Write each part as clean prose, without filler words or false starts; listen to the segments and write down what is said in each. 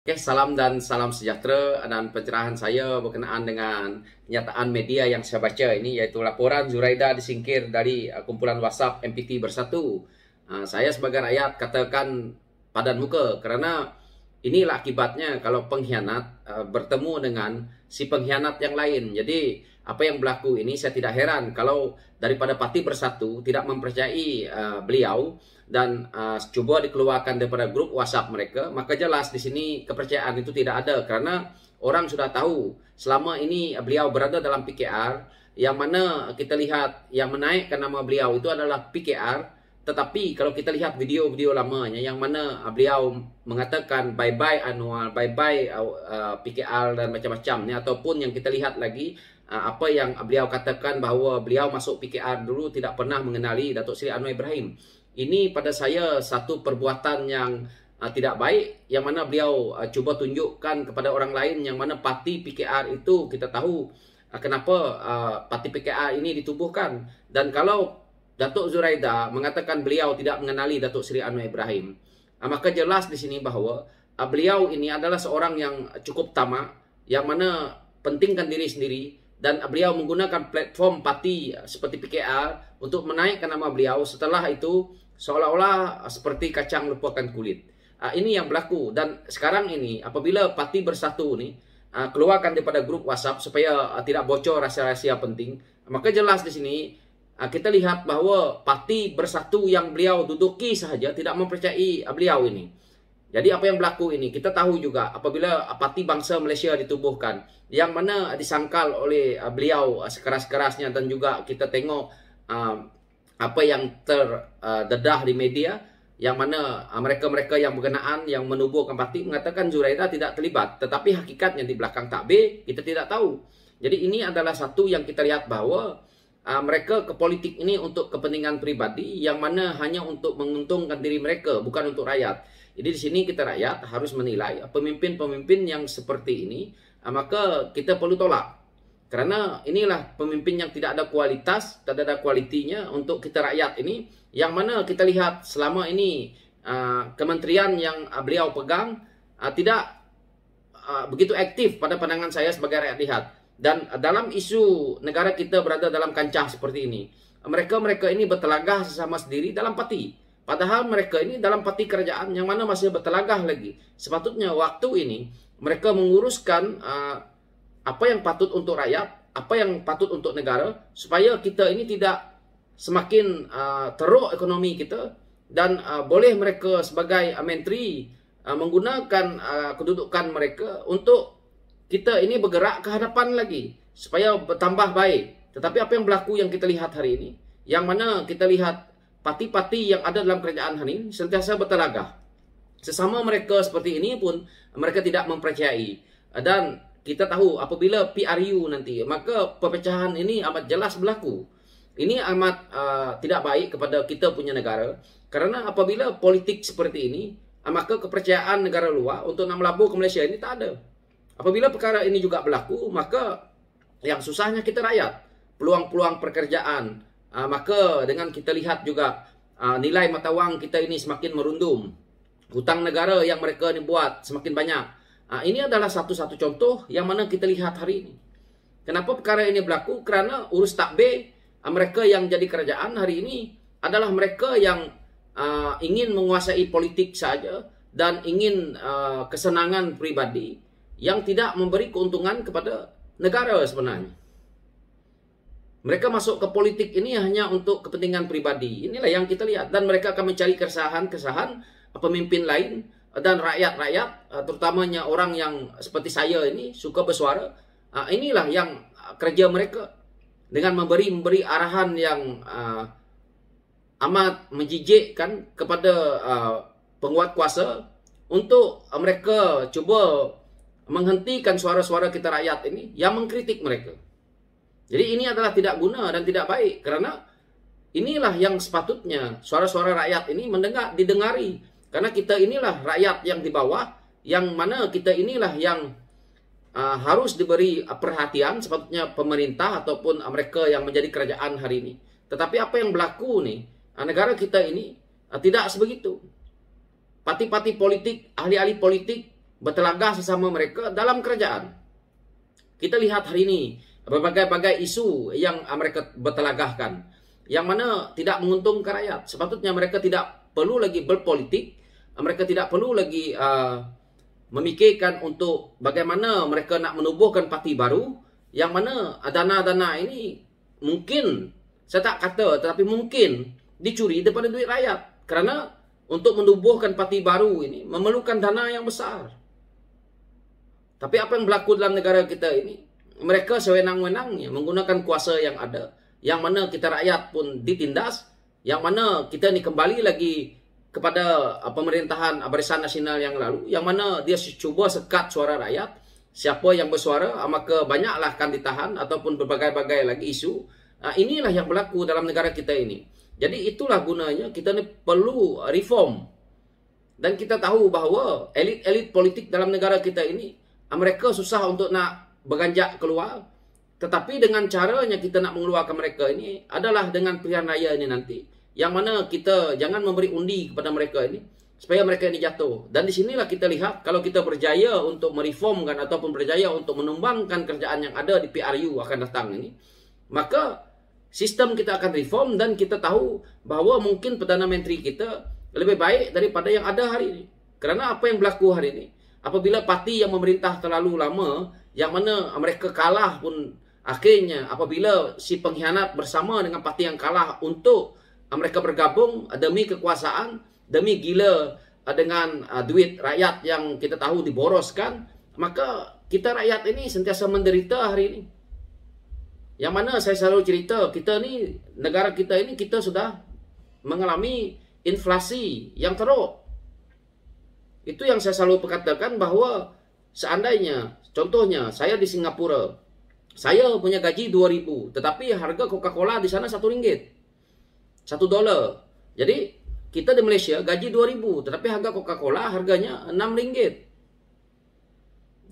Oke, salam dan salam sejahtera dan pencerahan saya berkenaan dengan kenyataan media yang saya baca ini yaitu laporan Zuraida disingkir dari kumpulan WhatsApp MPT Bersatu. Saya sebagai rakyat katakan padan muka kerana inilah akibatnya kalau pengkhianat bertemu dengan si pengkhianat yang lain. Jadi apa yang berlaku ini saya tidak heran kalau daripada Parti Bersatu tidak mempercayai beliau dan cuba dikeluarkan daripada grup WhatsApp mereka, maka jelas di sini kepercayaan itu tidak ada karena orang sudah tahu selama ini beliau berada dalam PKR yang mana kita lihat yang menaikkan nama beliau itu adalah PKR, tetapi kalau kita lihat video-video lamanya yang mana beliau mengatakan bye-bye Anwar, bye-bye PKR dan macam-macam ni, ataupun yang kita lihat lagi apa yang beliau katakan bahawa beliau masuk PKR dulu tidak pernah mengenali Datuk Seri Anwar Ibrahim. Ini pada saya satu perbuatan yang tidak baik yang mana beliau cuba tunjukkan kepada orang lain yang mana parti PKR itu kita tahu kenapa parti PKR ini ditubuhkan. Dan kalau Datuk Zuraida mengatakan beliau tidak mengenali Datuk Seri Anwar Ibrahim, maka jelas di sini bahawa beliau ini adalah seorang yang cukup tamak yang mana pentingkan diri sendiri dan beliau menggunakan platform parti seperti PKR untuk menaikkan nama beliau. Setelah itu seolah-olah seperti kacang lupakan kulit. Ini yang berlaku dan sekarang ini apabila Parti Bersatu ni keluarkan daripada grup WhatsApp supaya tidak bocor rahsia-rahsia penting, maka jelas di sini kita lihat bahawa Parti Bersatu yang beliau duduki sahaja tidak mempercayai beliau ini. Jadi apa yang berlaku ini kita tahu juga apabila Parti Bangsa Malaysia ditubuhkan yang mana disangkal oleh beliau sekeras-kerasnya, dan juga kita tengok apa yang terdedah di media yang mana mereka-mereka yang berkenaan yang menubuhkan parti mengatakan Zuraida tidak terlibat, tetapi hakikatnya di belakang takbir kita tidak tahu. Jadi ini adalah satu yang kita lihat bahawa mereka ke politik ini untuk kepentingan pribadi yang mana hanya untuk menguntungkan diri mereka, bukan untuk rakyat. Jadi di sini kita rakyat harus menilai pemimpin-pemimpin yang seperti ini, maka kita perlu tolak. Karena inilah pemimpin yang tidak ada kualitas, tidak ada kualitinya untuk kita rakyat ini. Yang mana kita lihat selama ini kementerian yang beliau pegang tidak begitu aktif pada pandangan saya sebagai rakyat lihat. Dan dalam isu negara kita berada dalam kancah seperti ini, mereka-mereka ini bertelagah sesama sendiri dalam parti. Padahal mereka ini dalam parti kerajaan yang mana masih bertelagah lagi. Sepatutnya waktu ini mereka menguruskan apa yang patut untuk rakyat, apa yang patut untuk negara, supaya kita ini tidak semakin teruk ekonomi kita, dan boleh mereka sebagai menteri menggunakan kedudukan mereka untuk kita ini bergerak ke hadapan lagi supaya bertambah baik. Tetapi apa yang berlaku yang kita lihat hari ini, yang mana kita lihat parti-parti yang ada dalam kerajaan hari ini sentiasa bertelagah. Sesama mereka seperti ini pun mereka tidak mempercayai. Dan kita tahu apabila PRU nanti, maka perpecahan ini amat jelas berlaku. Ini amat tidak baik kepada kita punya negara. Kerana apabila politik seperti ini, maka kepercayaan negara luar untuk nak melabur ke Malaysia ini tak ada. Apabila perkara ini juga berlaku, maka yang susahnya kita rakyat. Peluang-peluang pekerjaan, maka dengan kita lihat juga nilai mata wang kita ini semakin merundum. Hutang negara yang mereka ni buat semakin banyak. Ini adalah satu-satu contoh yang mana kita lihat hari ini. Kenapa perkara ini berlaku? Kerana urus takbir mereka yang jadi kerajaan hari ini adalah mereka yang ingin menguasai politik saja dan ingin kesenangan pribadi yang tidak memberi keuntungan kepada negara sebenarnya. Mereka masuk ke politik ini hanya untuk kepentingan pribadi. Inilah yang kita lihat. Dan mereka akan mencari keresahan-keresahan pemimpin lain dan rakyat-rakyat, terutamanya orang yang seperti saya ini suka bersuara. Inilah yang kerja mereka dengan memberi arahan yang amat menjijikkan kepada penguat kuasa untuk mereka cuba menghentikan suara-suara kita rakyat ini yang mengkritik mereka. Jadi ini adalah tidak guna dan tidak baik, kerana inilah yang sepatutnya suara-suara rakyat ini didengari. Karena kita inilah rakyat yang di bawah, yang mana kita inilah yang harus diberi perhatian, sepatutnya pemerintah ataupun mereka yang menjadi kerajaan hari ini. Tetapi apa yang berlaku nih, negara kita ini tidak sebegitu. Parti-parti politik, ahli-ahli politik bertelagah sesama mereka dalam kerajaan. Kita lihat hari ini berbagai-bagai isu yang mereka bertelagahkan, yang mana tidak menguntungkan rakyat. Sepatutnya mereka tidak perlu lagi berpolitik, mereka tidak perlu lagi memikirkan untuk bagaimana mereka nak menubuhkan parti baru, yang mana dana-dana ini mungkin, saya tak kata, tetapi mungkin dicuri daripada duit rakyat. Kerana untuk menubuhkan parti baru ini memerlukan dana yang besar. Tapi apa yang berlaku dalam negara kita ini? Mereka sewenang-wenangnya menggunakan kuasa yang ada, yang mana kita rakyat pun ditindas, yang mana kita ni kembali lagi kepada pemerintahan Barisan Nasional yang lalu, yang mana dia cuba sekat suara rakyat. Siapa yang bersuara, maka banyaklah akan ditahan ataupun berbagai-bagai lagi isu. Inilah yang berlaku dalam negara kita ini. Jadi itulah gunanya kita ni perlu reform. Dan kita tahu bahawa elit-elit politik dalam negara kita ini, mereka susah untuk nak berganjak keluar. Tetapi dengan caranya kita nak mengeluarkan mereka ini adalah dengan pilihan raya ini nanti. Yang mana kita jangan memberi undi kepada mereka ini, supaya mereka ini jatuh. Dan di sinilah kita lihat, kalau kita berjaya untuk mereformkan ataupun berjaya untuk menumbangkan kerjaan yang ada di PRU akan datang ini, maka sistem kita akan reform dan kita tahu bahawa mungkin Perdana Menteri kita lebih baik daripada yang ada hari ini. Kerana apa yang berlaku hari ini? Apabila parti yang memerintah terlalu lama, yang mana mereka kalah pun akhirnya apabila si pengkhianat bersama dengan parti yang kalah untuk mereka bergabung demi kekuasaan, demi gila dengan duit rakyat yang kita tahu diboroskan, maka kita rakyat ini sentiasa menderita hari ini. Yang mana saya selalu cerita, kita ni, negara kita ini, kita sudah mengalami inflasi yang teruk. Itu yang saya selalu perkatakan bahawa seandainya, contohnya, saya di Singapura, saya punya gaji 2,000, tetapi harga Coca-Cola di sana RM1, $1. Jadi, kita di Malaysia gaji 2,000, tetapi harga Coca-Cola harganya RM6.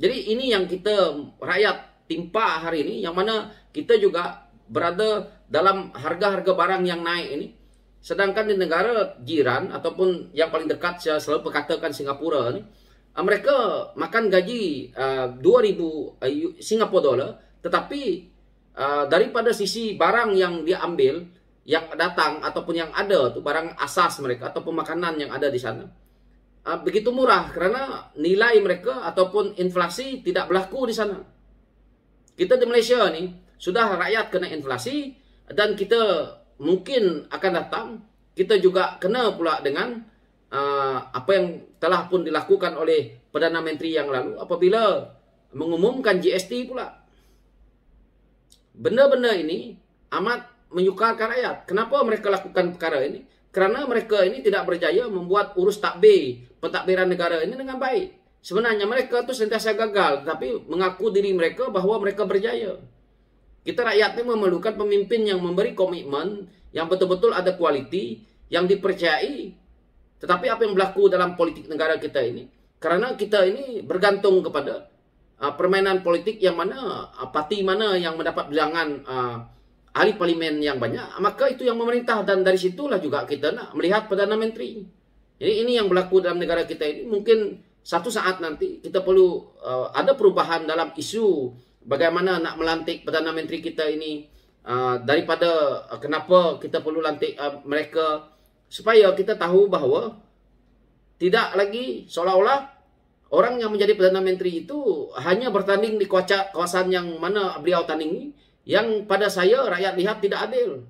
Jadi, ini yang kita rakyat timpa hari ini, yang mana kita juga berada dalam harga-harga barang yang naik ini. Sedangkan di negara jiran ataupun yang paling dekat, saya selalu perkatakan Singapura ni, mereka makan gaji 2,000 Singapura dolar, tetapi daripada sisi barang yang dia ambil, yang datang ataupun yang ada tu, barang asas mereka ataupun makanan yang ada di sana, begitu murah kerana nilai mereka ataupun inflasi tidak berlaku di sana. Kita di Malaysia ni sudah rakyat kena inflasi, dan kita mungkin akan datang, kita juga kena pula dengan apa yang telah pun dilakukan oleh Perdana Menteri yang lalu apabila mengumumkan GST pula. Benda-benda ini amat menyukarkan rakyat. Kenapa mereka lakukan perkara ini? Kerana mereka ini tidak berjaya membuat urus takbir, pentadbiran negara ini dengan baik. Sebenarnya mereka tu sentiasa gagal, tapi mengaku diri mereka bahawa mereka berjaya. Kita rakyat ini memerlukan pemimpin yang memberi komitmen, yang betul-betul ada kualiti, yang dipercayai. Tetapi apa yang berlaku dalam politik negara kita ini? Kerana kita ini bergantung kepada permainan politik yang mana, parti mana yang mendapat bilangan ahli parlimen yang banyak, maka itu yang memerintah. Dan dari situlah juga kita nak melihat Perdana Menteri. Jadi ini yang berlaku dalam negara kita ini. Mungkin satu saat nanti kita perlu ada perubahan dalam isu bagaimana nak melantik Perdana Menteri kita ini, daripada kenapa kita perlu lantik mereka, supaya kita tahu bahawa tidak lagi seolah-olah orang yang menjadi Perdana Menteri itu hanya bertanding di kawasan yang mana beliau tandingi, yang pada saya rakyat lihat tidak adil,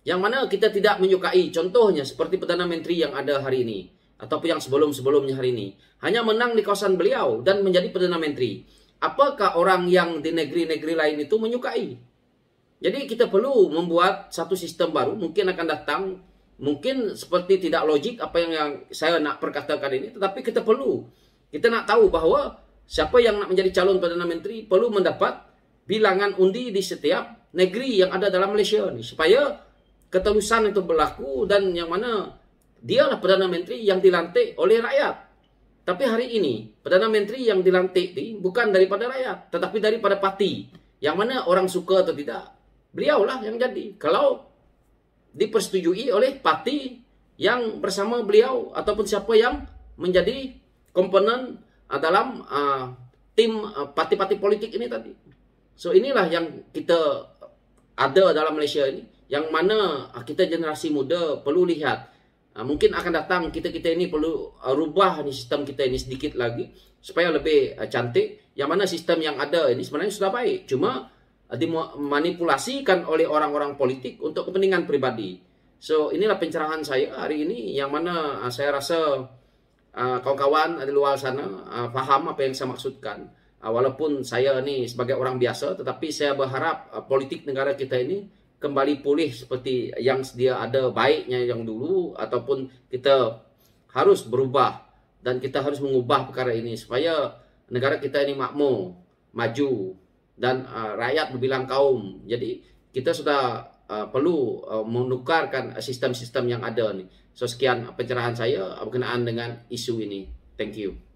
yang mana kita tidak menyukai. Contohnya seperti Perdana Menteri yang ada hari ini ataupun yang sebelum-sebelumnya hari ini, hanya menang di kawasan beliau dan menjadi Perdana Menteri. Apakah orang yang di negeri-negeri lain itu menyukai? Jadi kita perlu membuat satu sistem baru, mungkin akan datang, mungkin seperti tidak logik apa yang saya nak perkatakan ini, tetapi kita nak tahu bahawa siapa yang nak menjadi calon Perdana Menteri perlu mendapat bilangan undi di setiap negeri yang ada dalam Malaysia ni, supaya ketelusan itu berlaku, dan yang mana dialah Perdana Menteri yang dilantik oleh rakyat. Tapi hari ini Perdana Menteri yang dilantik ini bukan daripada rakyat, tetapi daripada parti. Yang mana orang suka atau tidak, beliaulah yang jadi. Kalau dipersetujui oleh parti yang bersama beliau ataupun siapa yang menjadi komponen dalam tim parti-parti politik ini tadi. So inilah yang kita ada dalam Malaysia ini, yang mana kita generasi muda perlu lihat. Mungkin akan datang kita ini perlu rubah nih sistem kita ini sedikit lagi supaya lebih cantik. Yang mana sistem yang ada ini sebenarnya sudah baik, cuma dimanipulasikan oleh orang-orang politik untuk kepentingan pribadi. So inilah pencerahan saya hari ini, yang mana saya rasa kawan-kawan di luar sana faham apa yang saya maksudkan. Walaupun saya ini sebagai orang biasa, tetapi saya berharap politik negara kita ini kembali pulih seperti yang sedia ada baiknya yang dulu, ataupun kita harus berubah dan kita harus mengubah perkara ini supaya negara kita ini makmur, maju, dan rakyat berbilang kaum. Jadi kita sudah perlu menukarkan sistem-sistem yang ada nih. So sekian pencerahan saya berkenaan dengan isu ini. Thank you.